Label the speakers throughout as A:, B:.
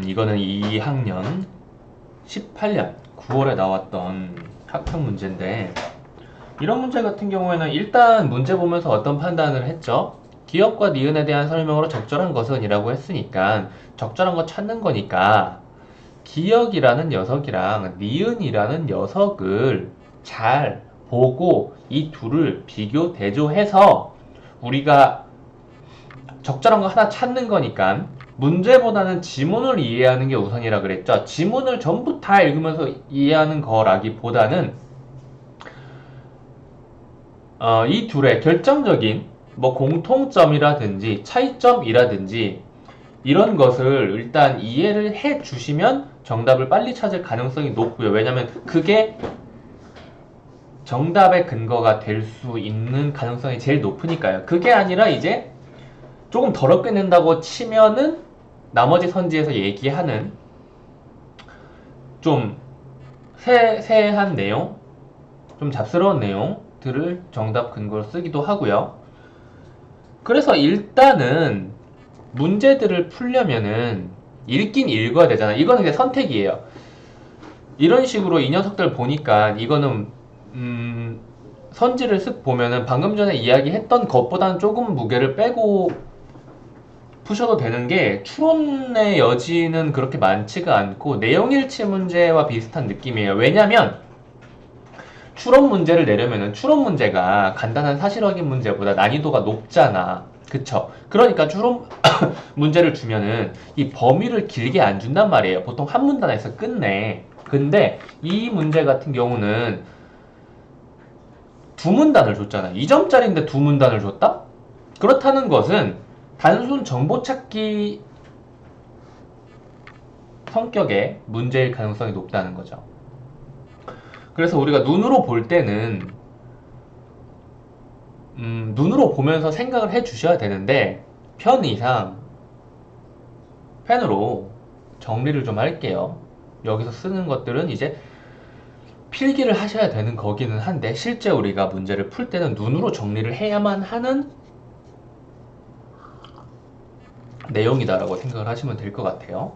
A: 이거는 2학년 18년 9월에 나왔던 학평 문제인데, 이런 문제 같은 경우에는 일단 문제 보면서 어떤 판단을 했죠? 기억과 니은에 대한 설명으로 적절한 것은 이라고 했으니까 적절한 거 찾는 거니까, 기억이라는 녀석이랑 니은이라는 녀석을 잘 보고 이 둘을 비교 대조해서 우리가 적절한 거 하나 찾는 거니까, 문제보다는 지문을 이해하는 게 우선이라 그랬죠. 지문을 전부 다 읽으면서 이해하는 거라기보다는 이 둘의 결정적인 뭐 공통점이라든지 차이점이라든지 이런 것을 일단 이해를 해 주시면 정답을 빨리 찾을 가능성이 높고요. 왜냐면 그게 정답의 근거가 될 수 있는 가능성이 제일 높으니까요. 그게 아니라 이제 조금 더럽게 낸다고 치면은 나머지 선지에서 얘기하는 좀 세세한 내용, 좀 잡스러운 내용들을 정답 근거로 쓰기도 하고요. 그래서 일단은 문제들을 풀려면은 읽긴 읽어야 되잖아. 이거는 그냥 선택이에요. 이런 식으로 이 녀석들 보니까 이거는 선지를 쓱 보면은 방금 전에 이야기했던 것보다는 조금 무게를 빼고 푸셔도 되는 게, 추론의 여지는 그렇게 많지가 않고 내용일치 문제와 비슷한 느낌이에요. 왜냐면 추론 문제를 내려면은 추론 문제가 간단한 사실 확인 문제보다 난이도가 높잖아. 그쵸? 그러니까 추론 문제를 주면은 이 범위를 길게 안 준단 말이에요. 보통 한 문단에서 끝내. 근데 이 문제 같은 경우는 두 문단을 줬잖아. 2점짜리인데 두 문단을 줬다? 그렇다는 것은 단순 정보 찾기 성격의 문제일 가능성이 높다는 거죠. 그래서 우리가 눈으로 볼 때는 눈으로 보면서 생각을 해 주셔야 되는데, 편의상 펜으로 정리를 좀 할게요. 여기서 쓰는 것들은 이제 필기를 하셔야 되는 거기는 한데, 실제 우리가 문제를 풀 때는 눈으로 정리를 해야만 하는 내용이다라고 생각을 하시면 될 것 같아요.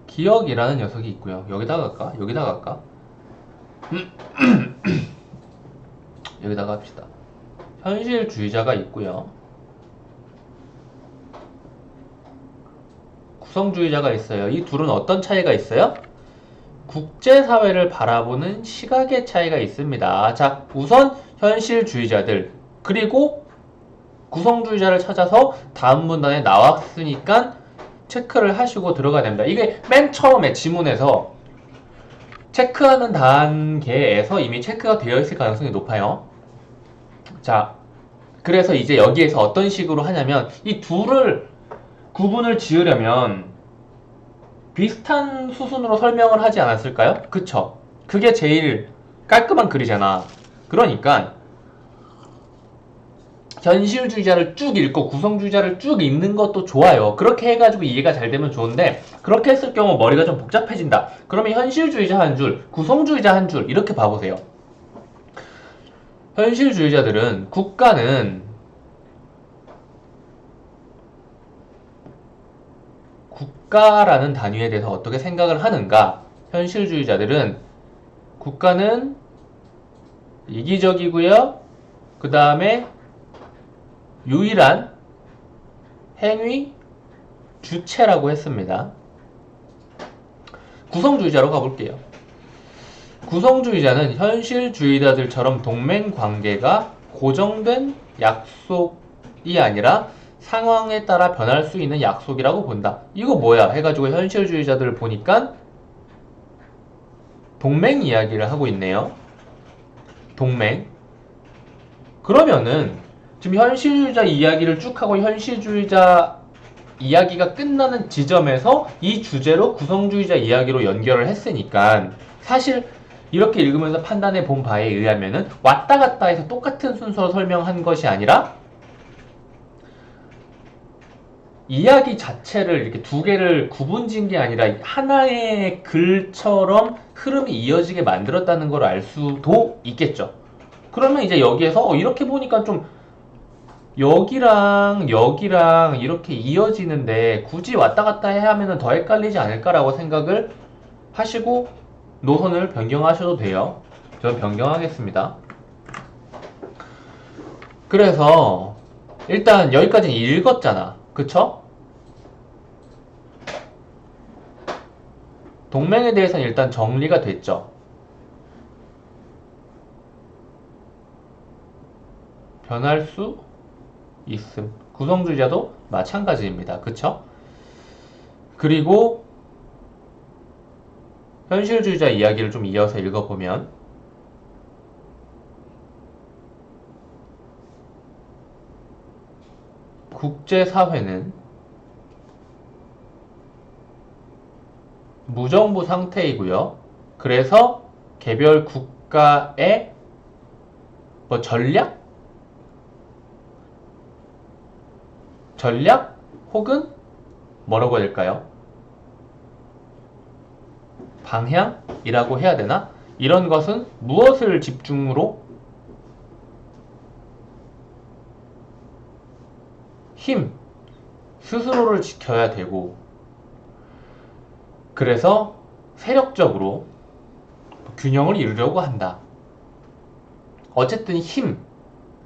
A: 기억이라는 녀석이 있고요. 여기다가 갈까? 여기다가 갈까? 여기다가 합시다. 현실주의자가 있고요. 구성주의자가 있어요. 이 둘은 어떤 차이가 있어요? 국제사회를 바라보는 시각의 차이가 있습니다. 자, 우선 현실주의자들, 그리고 구성주의자를 찾아서 다음 문단에 나왔으니까 체크를 하시고 들어가야 됩니다. 이게 맨 처음에 지문에서 체크하는 단계에서 이미 체크가 되어 있을 가능성이 높아요. 자, 그래서 이제 여기에서 어떤 식으로 하냐면, 이 둘을 구분을 지으려면 비슷한 수순으로 설명을 하지 않았을까요? 그쵸? 그게 제일 깔끔한 글이잖아. 그러니까 현실주의자를 쭉 읽고 구성주의자를 쭉 읽는 것도 좋아요. 그렇게 해가지고 이해가 잘 되면 좋은데, 그렇게 했을 경우 머리가 좀 복잡해진다. 그러면 현실주의자 한 줄, 구성주의자 한 줄, 이렇게 봐보세요. 현실주의자들은 국가라는 단위에 대해서 어떻게 생각을 하는가? 현실주의자들은 국가는 이기적이고요. 그 다음에 유일한 행위 주체라고 했습니다. 구성주의자로 가볼게요. 구성주의자는 현실주의자들처럼 동맹관계가 고정된 약속이 아니라 상황에 따라 변할 수 있는 약속이라고 본다. 이거 뭐야? 해가지고 현실주의자들을 보니까 동맹 이야기를 하고 있네요. 동맹. 그러면은 지금 현실주의자 이야기를 쭉 하고 현실주의자 이야기가 끝나는 지점에서 이 주제로 구성주의자 이야기로 연결을 했으니까, 사실 이렇게 읽으면서 판단해 본 바에 의하면은 왔다 갔다 해서 똑같은 순서로 설명한 것이 아니라 이야기 자체를 이렇게 두 개를 구분 지은 게 아니라 하나의 글처럼 흐름이 이어지게 만들었다는 걸 알 수도 있겠죠. 그러면 이제 여기에서 이렇게 보니까 좀 여기랑 여기랑 이렇게 이어지는데 굳이 왔다 갔다 해야 하면 더 헷갈리지 않을까라고 생각을 하시고 노선을 변경하셔도 돼요. 저는 변경하겠습니다. 그래서 일단 여기까지는 읽었잖아. 그쵸? 동맹에 대해서는 일단 정리가 됐죠. 변할 수 있음. 구성주의자도 마찬가지입니다. 그쵸? 그리고 현실주의자 이야기를 좀 이어서 읽어보면 국제사회는 무정부 상태이고요. 그래서 개별 국가의 뭐 전략 혹은 뭐라고 해야 될까요? 방향이라고 해야 되나? 이런 것은 무엇을 집중으로? 힘, 스스로를 지켜야 되고, 그래서 세력적으로 균형을 이루려고 한다. 어쨌든 힘,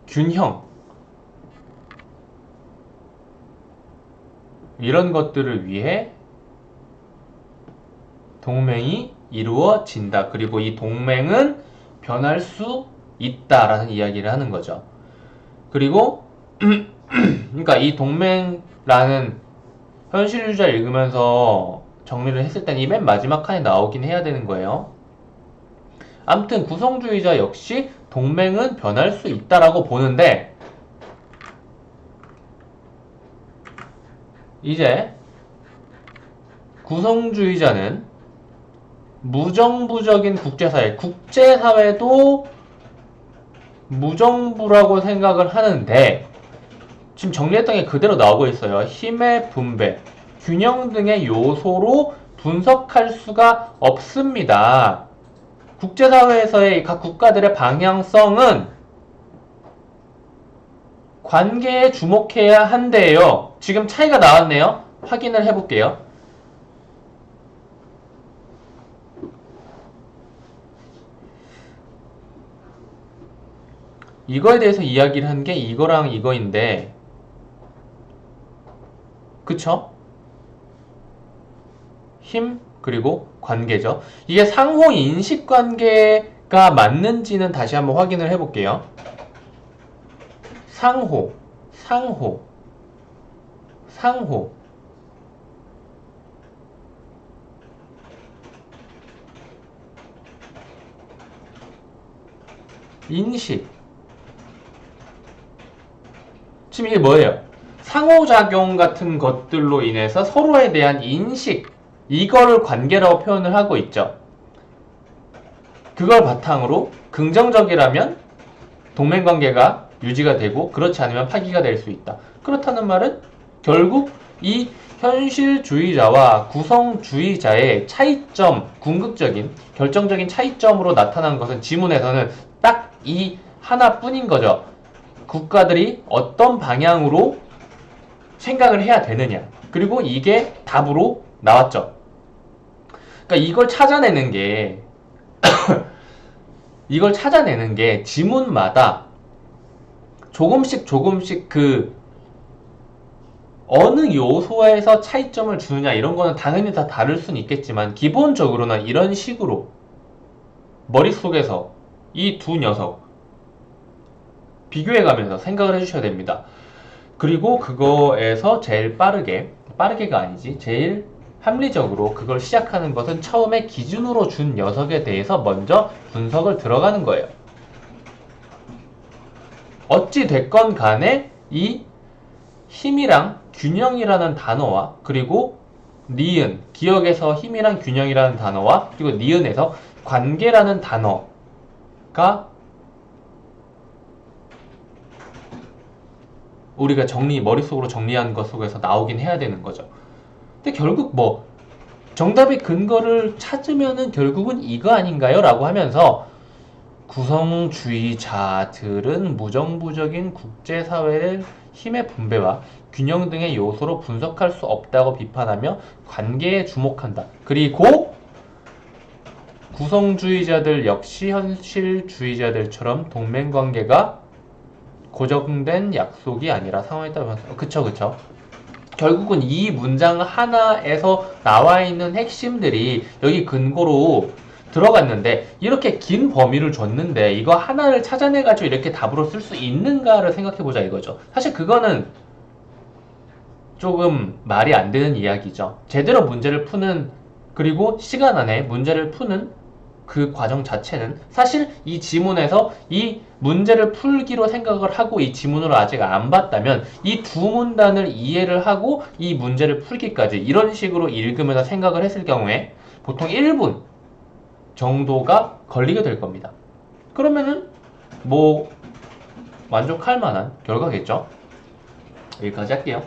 A: 균형, 이런 것들을 위해 동맹이 이루어진다. 그리고 이 동맹은 변할 수 있다라는 이야기를 하는 거죠. 그리고 그러니까 이 동맹라는 현실주의자 읽으면서 정리를 했을 땐 이 맨 마지막 칸에 나오긴 해야 되는 거예요. 아무튼 구성주의자 역시 동맹은 변할 수 있다라고 보는데 이제 구성주의자는 무정부적인 국제사회도 무정부라고 생각을 하는데 지금 정리했던 게 그대로 나오고 있어요. 힘의 분배, 균형 등의 요소로 분석할 수가 없습니다. 국제사회에서의 각 국가들의 방향성은 관계에 주목해야 한대요. 지금 차이가 나왔네요. 확인을 해볼게요. 이거에 대해서 이야기를 한 게 이거랑 이거인데 그쵸? 힘 그리고 관계죠. 이게 상호 인식 관계가 맞는지는 다시 한번 확인을 해볼게요. 상호 인식 지금 이게 뭐예요? 상호작용 같은 것들로 인해서 서로에 대한 인식 이거를 관계라고 표현을 하고 있죠. 그걸 바탕으로 긍정적이라면 동맹관계가 유지가 되고 그렇지 않으면 파기가 될 수 있다. 그렇다는 말은 결국 이 현실주의자와 구성주의자의 차이점, 궁극적인 결정적인 차이점으로 나타난 것은 지문에서는 딱 이 하나뿐인 거죠. 국가들이 어떤 방향으로 생각을 해야 되느냐. 그리고 이게 답으로 나왔죠. 그러니까 이걸 찾아내는 게 지문마다 조금씩 그 어느 요소에서 차이점을 주느냐 이런 거는 당연히 다 다를 수는 있겠지만 기본적으로는 이런 식으로 머릿속에서 이 두 녀석 비교해가면서 생각을 해주셔야 됩니다. 그리고 그거에서 제일 빠르게가 아니지 제일 합리적으로 그걸 시작하는 것은 처음에 기준으로 준 녀석에 대해서 먼저 분석을 들어가는 거예요. 어찌 됐건 간에 이 힘이랑 균형이라는 단어와 그리고 니은, 기억에서 힘이랑 균형이라는 단어와 그리고 니은에서 관계라는 단어가 우리가 머릿속으로 정리한 것 속에서 나오긴 해야 되는 거죠. 근데 결국 정답의 근거를 찾으면은 결국은 이거 아닌가요? 라고 하면서 구성주의자들은 무정부적인 국제사회를 힘의 분배와 균형 등의 요소로 분석할 수 없다고 비판하며 관계에 주목한다. 그리고 구성주의자들 역시 현실주의자들처럼 동맹관계가 고정된 약속이 아니라 상황에 따라 그쵸 그쵸. 결국은 이 문장 하나에서 나와 있는 핵심들이 여기 근거로 들어갔는데 이렇게 긴 범위를 줬는데 이거 하나를 찾아내가지고 이렇게 답으로 쓸 수 있는가를 생각해보자 이거죠. 사실 그거는 조금 말이 안 되는 이야기죠. 제대로 문제를 푸는 그리고 시간 안에 문제를 푸는 그 과정 자체는 사실 이 지문에서 이 문제를 풀기로 생각을 하고 이 지문을 아직 안 봤다면 이 두 문단을 이해를 하고 이 문제를 풀기까지 이런 식으로 읽으면서 생각을 했을 경우에 보통 1분 정도가 걸리게 될 겁니다. 그러면은 뭐 만족할 만한 결과겠죠? 여기까지 할게요.